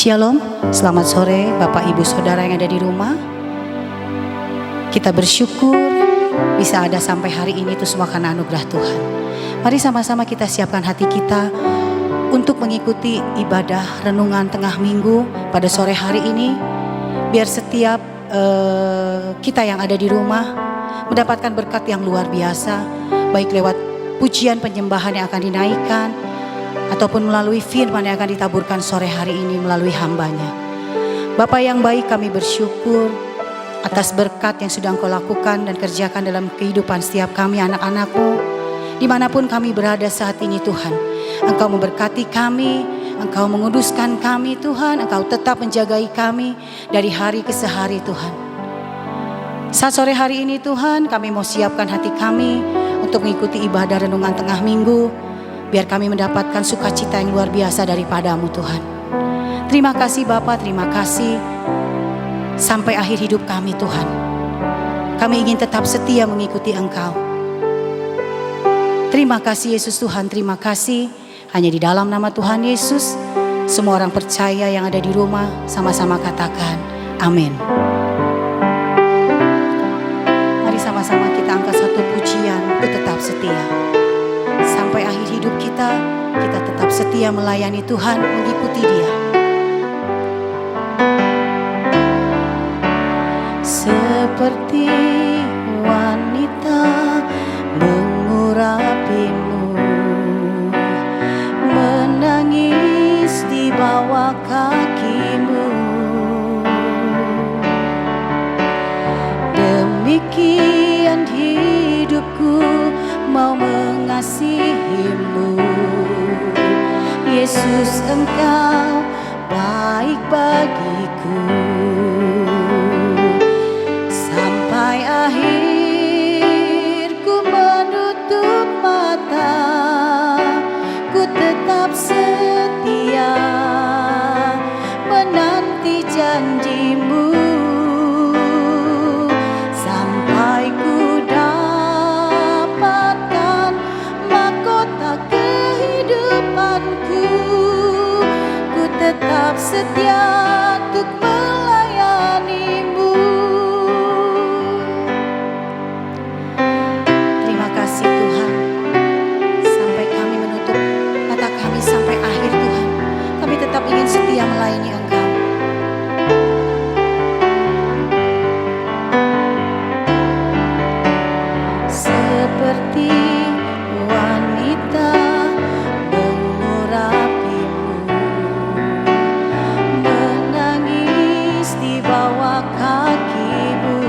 Shalom, selamat sore Bapak Ibu Saudara yang ada di rumah. Kita bersyukur bisa ada sampai hari ini itu semua karena anugerah Tuhan. Mari sama-sama kita siapkan hati kita untuk mengikuti ibadah renungan tengah minggu pada sore hari ini. Biar setiap kita yang ada di rumah mendapatkan berkat yang luar biasa, baik lewat pujian penyembahan yang akan dinaikkan ataupun melalui firman yang akan ditaburkan sore hari ini melalui hambanya. Bapa yang baik, kami bersyukur atas berkat yang sudah Engkau lakukan dan kerjakan dalam kehidupan setiap kami anak-anak-Mu. Dimanapun kami berada saat ini Tuhan, Engkau memberkati kami, Engkau menguduskan kami Tuhan, Engkau tetap menjagai kami dari hari ke sehari Tuhan. Saat sore hari ini Tuhan, kami mau siapkan hati kami untuk mengikuti ibadah renungan tengah minggu. Biar kami mendapatkan sukacita yang luar biasa daripada-Mu Tuhan. Terima kasih Bapa, terima kasih. Sampai akhir hidup kami Tuhan, kami ingin tetap setia mengikuti Engkau. Terima kasih Yesus Tuhan, terima kasih. Hanya di dalam nama Tuhan Yesus, semua orang percaya yang ada di rumah sama-sama katakan amin. Mari sama-sama kita angkat satu pujian untuk tetap setia. Sampai akhir hidup kita tetap setia melayani Tuhan, mengikuti Dia. Seperti wanita mengurapimu, menangis di bawah kakimu. Demikian hidupku mau mengasihimu. Yesus, Engkau baik bagiku. Sampai akhir ku menutup mata, ku tetap setia menanti janji-Mu. Sampai ku dapatkan mahkota kehidupanku, ku tetap setia untuk melayani-Mu. Terima kasih Tuhan. Sampai kami menutup mata kami sampai akhir Tuhan, kami tetap ingin setia melayani Engkau. Seperti wanita mengurapimu, menangis di bawah kakimu.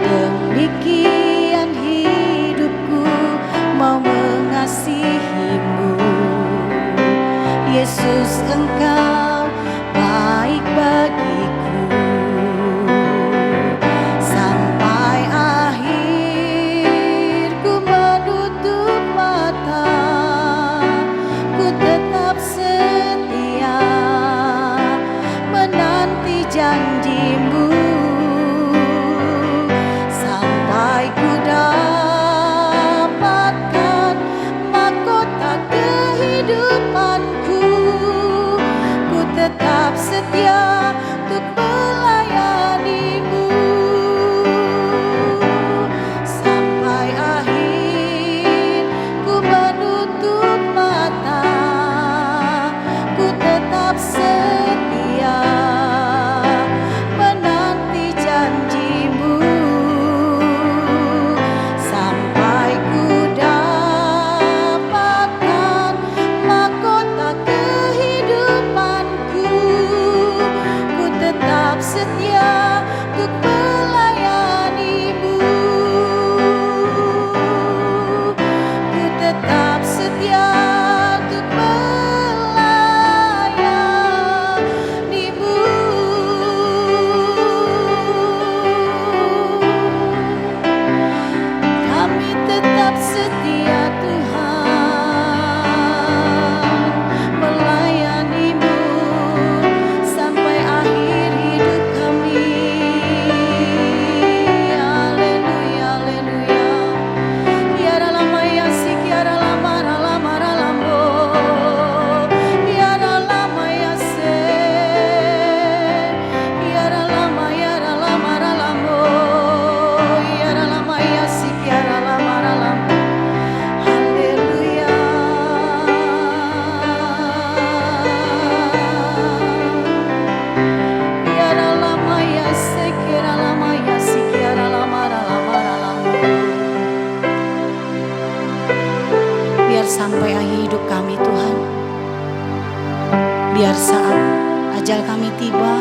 Demikian hidupku mau mengasihimu. Yesus, Engkau baik bagiku. Sampai akhir ku menutup mata, ku tetap setia menanti janji-Mu. Sampai ku dapatkan mahkota kehidupanku, ku tetap setia untuk melayani-Mu. Sampai akhir ku menutup mata, ku tetap setia menanti janji-Mu. Sampai ku dapatkan mahkota kehidupanku, ku tetap sampai akhir hidup kami Tuhan. Biar saat ajal kami tiba,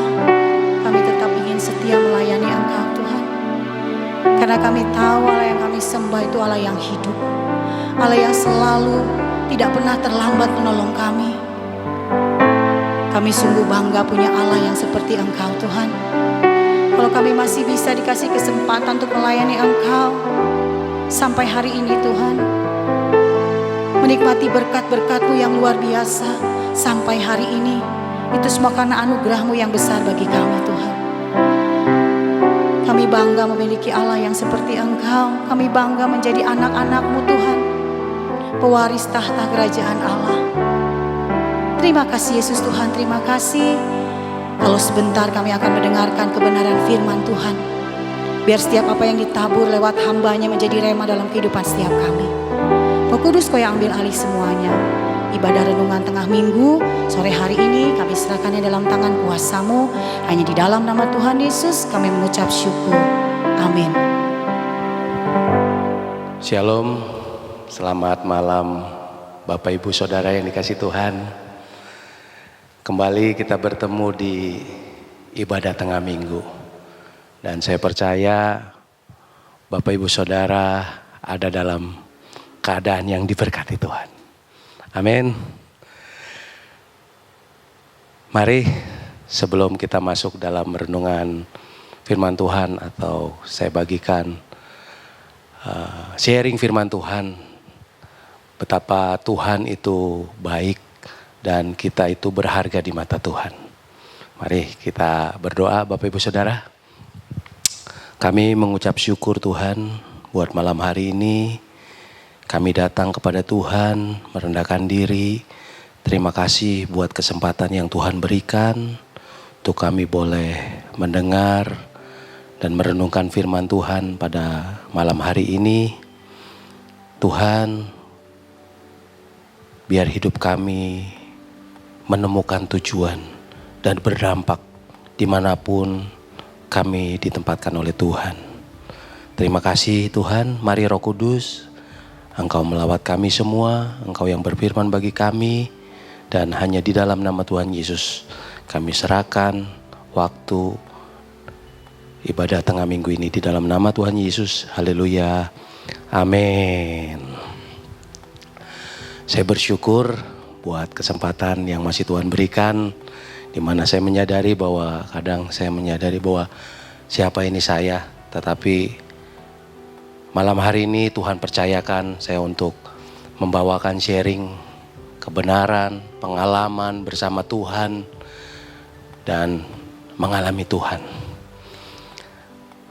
kami tetap ingin setia melayani Engkau Tuhan. Karena kami tahu Allah yang kami sembah itu Allah yang hidup, Allah yang selalu tidak pernah terlambat menolong kami. Kami sungguh bangga punya Allah yang seperti Engkau Tuhan. Kalau kami masih bisa dikasih kesempatan untuk melayani Engkau sampai hari ini Tuhan, menikmati berkat-berkat-Mu yang luar biasa sampai hari ini, itu semua karena anugerah-Mu yang besar bagi kami Tuhan. Kami bangga memiliki Allah yang seperti Engkau. Kami bangga menjadi anak-anak-Mu Tuhan, pewaris tahta kerajaan Allah. Terima kasih Yesus Tuhan, terima kasih. Kalau sebentar kami akan mendengarkan kebenaran firman Tuhan. Biar setiap apa yang ditabur lewat hamba-Nya menjadi rema dalam kehidupan setiap kami. Roh Kudus, Kau yang ambil alih semuanya. Ibadah renungan tengah minggu sore hari ini kami serahkannya dalam tangan kuasa-Mu. Hanya di dalam nama Tuhan Yesus kami mengucap syukur. Amin. Shalom, selamat malam Bapak Ibu Saudara yang dikasihi Tuhan. Kembali kita bertemu di ibadah tengah minggu. Dan saya percaya Bapak Ibu Saudara ada dalam keadaan yang diberkati Tuhan. Amin. Mari sebelum kita masuk dalam renungan firman Tuhan, atau saya bagikan sharing firman Tuhan, betapa Tuhan itu baik dan kita itu berharga di mata Tuhan. Mari kita berdoa Bapak Ibu Saudara. Kami mengucap syukur Tuhan buat malam hari ini. Kami datang kepada Tuhan merendahkan diri. Terima kasih buat kesempatan yang Tuhan berikan untuk kami boleh mendengar dan merenungkan firman Tuhan pada malam hari ini. Tuhan, biar hidup kami menemukan tujuan dan berdampak dimanapun kami ditempatkan oleh Tuhan. Terima kasih Tuhan. Mari Roh Kudus, Engkau melawat kami semua, Engkau yang berfirman bagi kami, dan hanya di dalam nama Tuhan Yesus kami serahkan waktu ibadah tengah minggu ini di dalam nama Tuhan Yesus. Haleluya. Amin. Saya bersyukur buat kesempatan yang masih Tuhan berikan, di mana saya menyadari bahwa kadang saya menyadari bahwa siapa ini saya, tetapi malam hari ini Tuhan percayakan saya untuk membawakan sharing kebenaran, pengalaman bersama Tuhan dan mengalami Tuhan.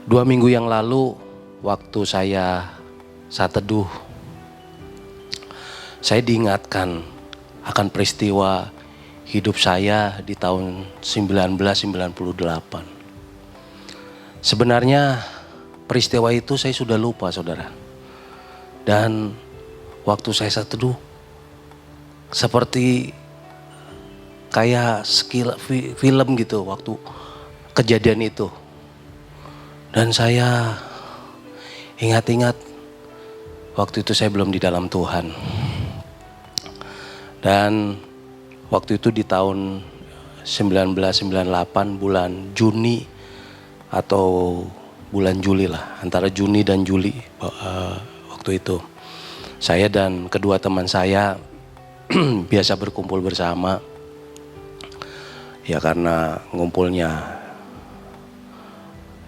2 minggu yang lalu waktu saya saat teduh, saya diingatkan akan peristiwa hidup saya di tahun 1998. Sebenarnya peristiwa itu saya sudah lupa saudara. Dan waktu saya saat teduh, seperti kayak film gitu waktu kejadian itu. Dan saya ingat-ingat waktu itu saya belum di dalam Tuhan. Dan waktu itu di tahun 1998 bulan Juni atau bulan Juli lah, antara Juni dan Juli waktu itu. Saya dan kedua teman saya biasa berkumpul bersama. Ya karena ngumpulnya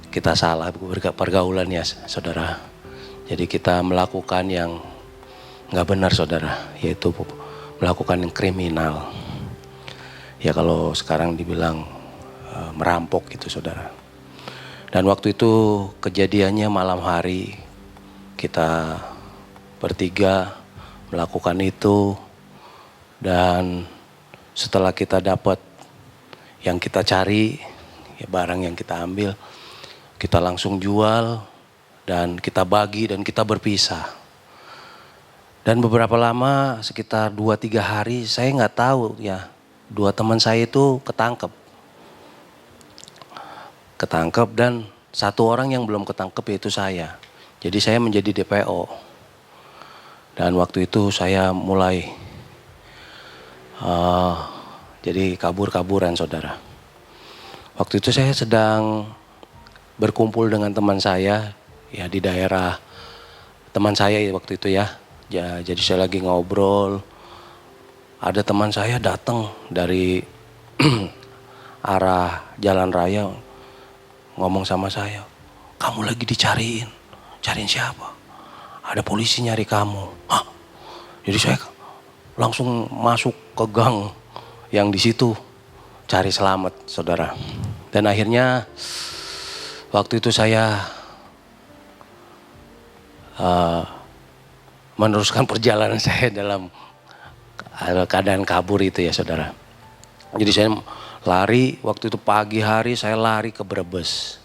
kita salah pergaulan ya saudara. Jadi kita melakukan yang gak benar saudara, yaitu melakukan yang kriminal. Ya kalau sekarang dibilang merampok gitu saudara. Dan waktu itu kejadiannya malam hari, kita bertiga melakukan itu. Dan setelah kita dapat yang kita cari, ya barang yang kita ambil, kita langsung jual dan kita bagi dan kita berpisah. Dan beberapa lama, sekitar 2-3 hari, saya nggak tahu ya, 2 teman saya itu ketangkep dan 1 orang yang belum ketangkep yaitu saya. Jadi saya menjadi DPO. Dan waktu itu saya mulai jadi kabur-kaburan saudara. Waktu itu saya sedang berkumpul dengan teman saya ya di daerah teman saya ya waktu itu ya. Jadi saya lagi ngobrol, ada teman saya datang dari arah jalan raya ngomong sama saya, kamu lagi dicariin. Cariin siapa? Ada polisi nyari kamu. Hah? Jadi saya langsung masuk ke gang yang di situ cari selamat saudara. Dan akhirnya waktu itu saya meneruskan perjalanan saya dalam keadaan kabur itu ya saudara. Jadi saya lari, waktu itu pagi hari saya lari ke Brebes.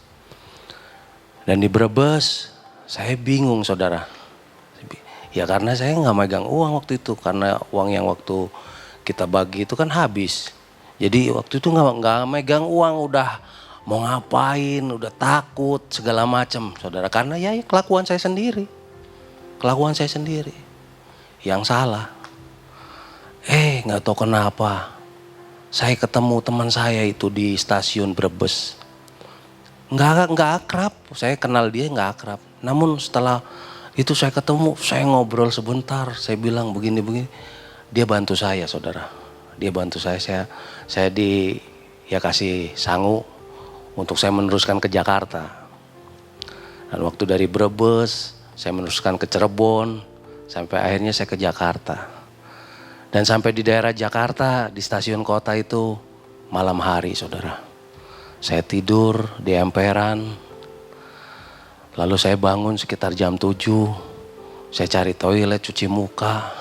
Dan di Brebes saya bingung saudara. Ya karena saya nggak megang uang waktu itu. Karena uang yang waktu kita bagi itu kan habis. Jadi waktu itu nggak megang uang, udah mau ngapain, udah takut segala macam saudara. Karena ya kelakuan saya sendiri. Kelakuan saya sendiri yang salah. Nggak tahu kenapa saya ketemu teman saya itu di stasiun Brebes. Nggak akrab, saya kenal dia nggak akrab. Namun setelah itu saya ketemu, saya ngobrol sebentar, saya bilang begini-begini. Dia bantu saya saudara, dia bantu saya kasih sangu untuk saya meneruskan ke Jakarta. Dan waktu dari Brebes saya meneruskan ke Cirebon, sampai akhirnya saya ke Jakarta. Dan sampai di daerah Jakarta, di stasiun kota itu malam hari saudara. Saya tidur di emperan, lalu saya bangun sekitar jam 7, saya cari toilet, cuci muka.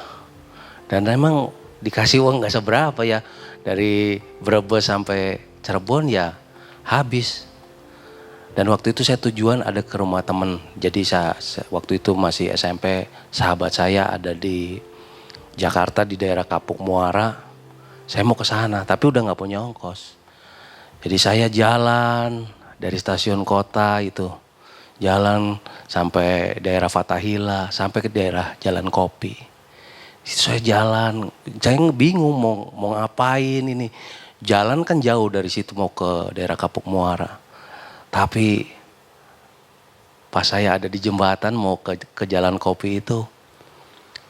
Dan memang dikasih uang gak seberapa ya, dari Brebes sampai Cirebon ya habis. Dan waktu itu saya tujuan ada ke rumah teman. Jadi waktu itu masih SMP, sahabat saya ada di Jakarta di daerah Kapuk Muara. Saya mau ke sana, tapi udah nggak punya ongkos. Jadi saya jalan dari stasiun kota itu, jalan sampai daerah Fathahila, sampai ke daerah Jalan Kopi. Itu saya jalan, saya bingung mau ngapain ini. Jalan kan jauh dari situ mau ke daerah Kapuk Muara. Tapi pas saya ada di jembatan mau ke Jalan Kopi itu,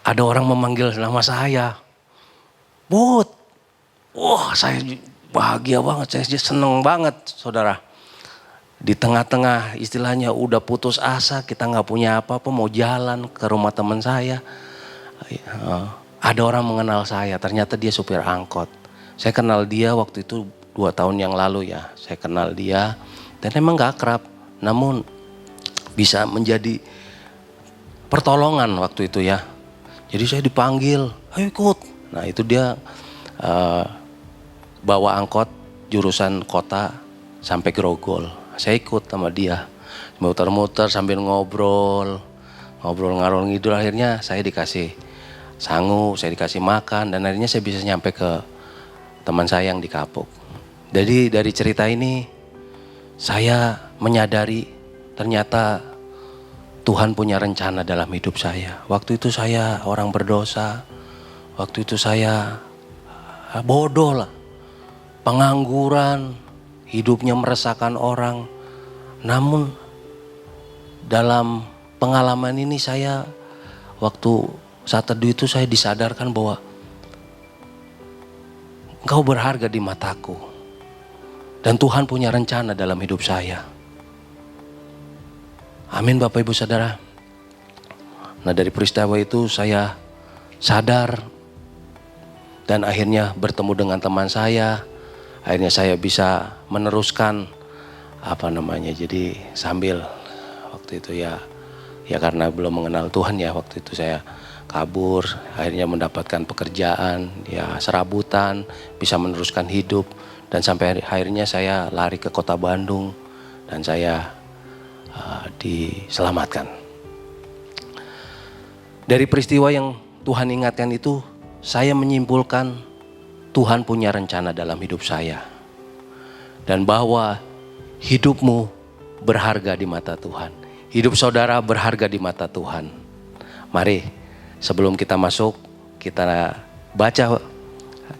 ada orang memanggil nama saya. Bud, wah saya bahagia banget, saya seneng banget saudara. Di tengah-tengah istilahnya udah putus asa, kita gak punya apa-apa, mau jalan ke rumah teman saya. Ada orang mengenal saya, ternyata dia supir angkot. Saya kenal dia waktu itu 2 tahun yang lalu ya, saya kenal dia. Dan emang gak akrab, namun bisa menjadi pertolongan waktu itu ya. Jadi saya dipanggil, ayo ikut. Nah itu dia bawa angkot jurusan kota sampai Grogol. Saya ikut sama dia, muter-muter sambil ngobrol ngalor ngidul. Akhirnya saya dikasih sangu, saya dikasih makan, dan akhirnya saya bisa nyampe ke teman saya yang di Kapuk. Jadi dari cerita ini saya menyadari ternyata Tuhan punya rencana dalam hidup saya. Waktu itu saya orang berdosa, waktu itu saya bodoh lah, pengangguran, hidupnya meresahkan orang. Namun dalam pengalaman ini saya waktu saat teduh itu saya disadarkan bahwa engkau berharga di mataku. Dan Tuhan punya rencana dalam hidup saya. Amin Bapak Ibu Saudara. Nah dari peristiwa itu saya sadar. Dan akhirnya bertemu dengan teman saya. Akhirnya saya bisa meneruskan jadi sambil waktu itu ya karena belum mengenal Tuhan ya, waktu itu saya kabur, akhirnya mendapatkan pekerjaan, ya serabutan, bisa meneruskan hidup. Dan sampai akhirnya saya lari ke kota Bandung dan saya diselamatkan. Dari peristiwa yang Tuhan ingatkan itu, saya menyimpulkan Tuhan punya rencana dalam hidup saya. Dan bahwa hidupmu berharga di mata Tuhan. Hidup saudara berharga di mata Tuhan. Mari sebelum kita masuk, kita baca,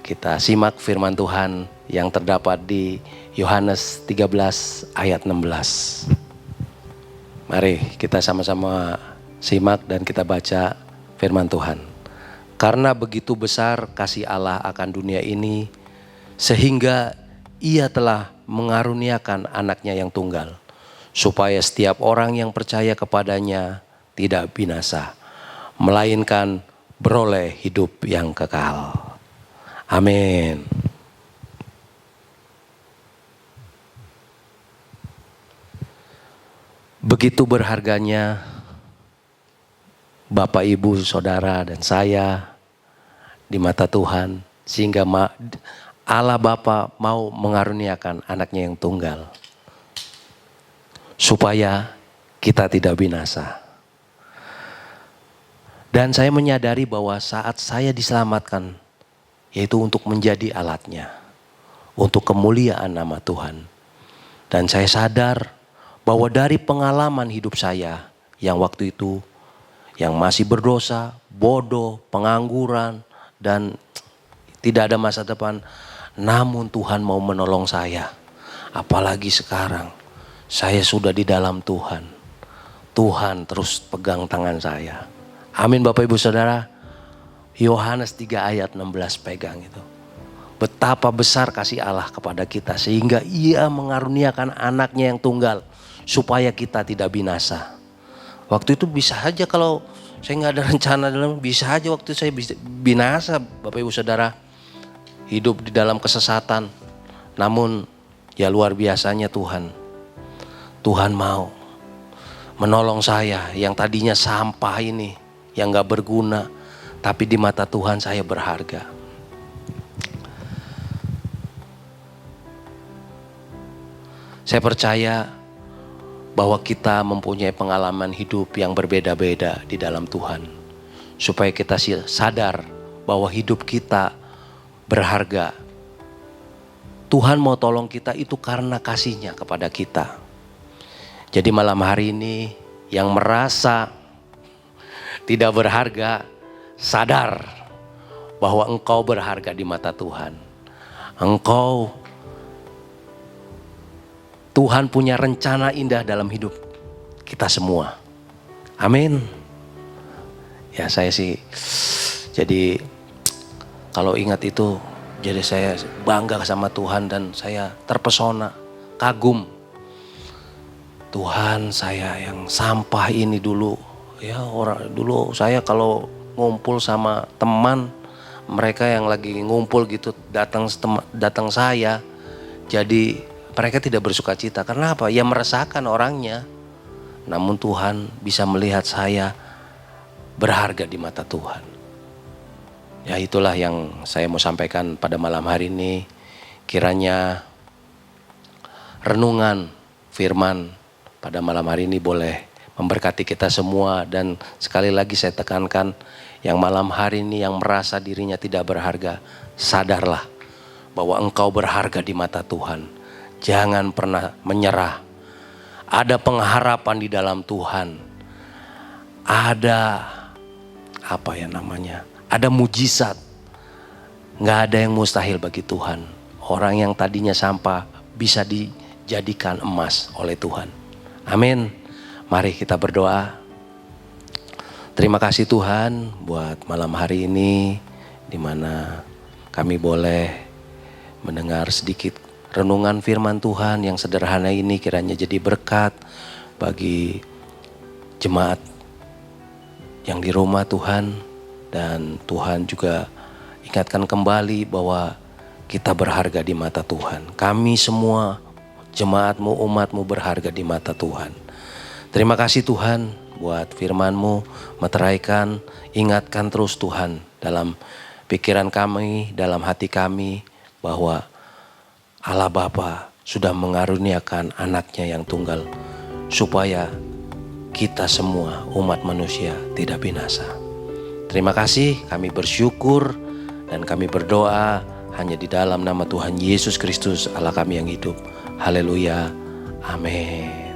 kita simak firman Tuhan yang terdapat di Yohanes 13 ayat 16. Mari kita sama-sama simak dan kita baca firman Tuhan. Karena begitu besar kasih Allah akan dunia ini, sehingga Ia telah mengaruniakan anaknya yang tunggal, supaya setiap orang yang percaya kepadanya tidak binasa, melainkan beroleh hidup yang kekal. Amin. Begitu berharganya Bapak, Ibu, Saudara, dan saya di mata Tuhan, sehingga Allah Bapa mau mengaruniakan anaknya yang tunggal, supaya kita tidak binasa. Dan saya menyadari bahwa saat saya diselamatkan, yaitu untuk menjadi alatnya, untuk kemuliaan nama Tuhan. Dan saya sadar bahwa dari pengalaman hidup saya yang waktu itu, yang masih berdosa, bodoh, pengangguran, dan tidak ada masa depan, namun Tuhan mau menolong saya. Apalagi sekarang, saya sudah di dalam Tuhan. Tuhan terus pegang tangan saya. Amin Bapak Ibu Saudara. Yohanes 3 ayat 16 pegang itu. Betapa besar kasih Allah kepada kita, sehingga Ia mengaruniakan anaknya yang tunggal, supaya kita tidak binasa. Waktu itu bisa aja kalau saya nggak ada rencana bisa aja waktu saya bisa binasa Bapak Ibu Saudara. Hidup di dalam kesesatan. Namun ya luar biasanya Tuhan. Tuhan mau menolong saya yang tadinya sampah ini, yang gak berguna, tapi di mata Tuhan saya berharga. Saya percaya bahwa kita mempunyai pengalaman hidup yang berbeda-beda di dalam Tuhan, supaya kita sadar bahwa hidup kita berharga. Tuhan mau tolong kita itu karena kasih-Nya kepada kita. Jadi malam hari ini yang merasa tidak berharga, sadar bahwa engkau berharga di mata Tuhan. Tuhan punya rencana indah dalam hidup kita semua. Amin. Ya saya sih jadi kalau ingat itu, jadi saya bangga sama Tuhan dan saya terpesona, kagum. Tuhan, saya yang sampah ini dulu, ya dulu saya kalau ngumpul sama teman, mereka yang lagi ngumpul gitu datang saya, jadi mereka tidak bersuka cita. Karena apa? Ya meresahkan orangnya. Namun Tuhan bisa melihat saya berharga di mata Tuhan. Ya itulah yang saya mau sampaikan pada malam hari ini. Kiranya renungan firman pada malam hari ini boleh memberkati kita semua. Dan sekali lagi saya tekankan, yang malam hari ini yang merasa dirinya tidak berharga, sadarlah bahwa engkau berharga di mata Tuhan. Jangan pernah menyerah. Ada pengharapan di dalam Tuhan. Ada ada mujizat. Gak ada yang mustahil bagi Tuhan. Orang yang tadinya sampah bisa dijadikan emas oleh Tuhan. Amin. Mari kita berdoa. Terima kasih Tuhan buat malam hari ini, di mana kami boleh mendengar sedikit renungan firman Tuhan yang sederhana ini, kiranya jadi berkat bagi jemaat yang di rumah Tuhan. Dan Tuhan juga ingatkan kembali bahwa kita berharga di mata Tuhan. Kami semua jemaat-Mu, umat-Mu berharga di mata Tuhan. Terima kasih Tuhan buat firman-Mu, meteraikan, ingatkan terus Tuhan dalam pikiran kami, dalam hati kami, bahwa Allah Bapa sudah mengaruniakan anaknya yang tunggal, supaya kita semua umat manusia tidak binasa. Terima kasih, kami bersyukur dan kami berdoa hanya di dalam nama Tuhan Yesus Kristus Allah kami yang hidup. Haleluya. Amin.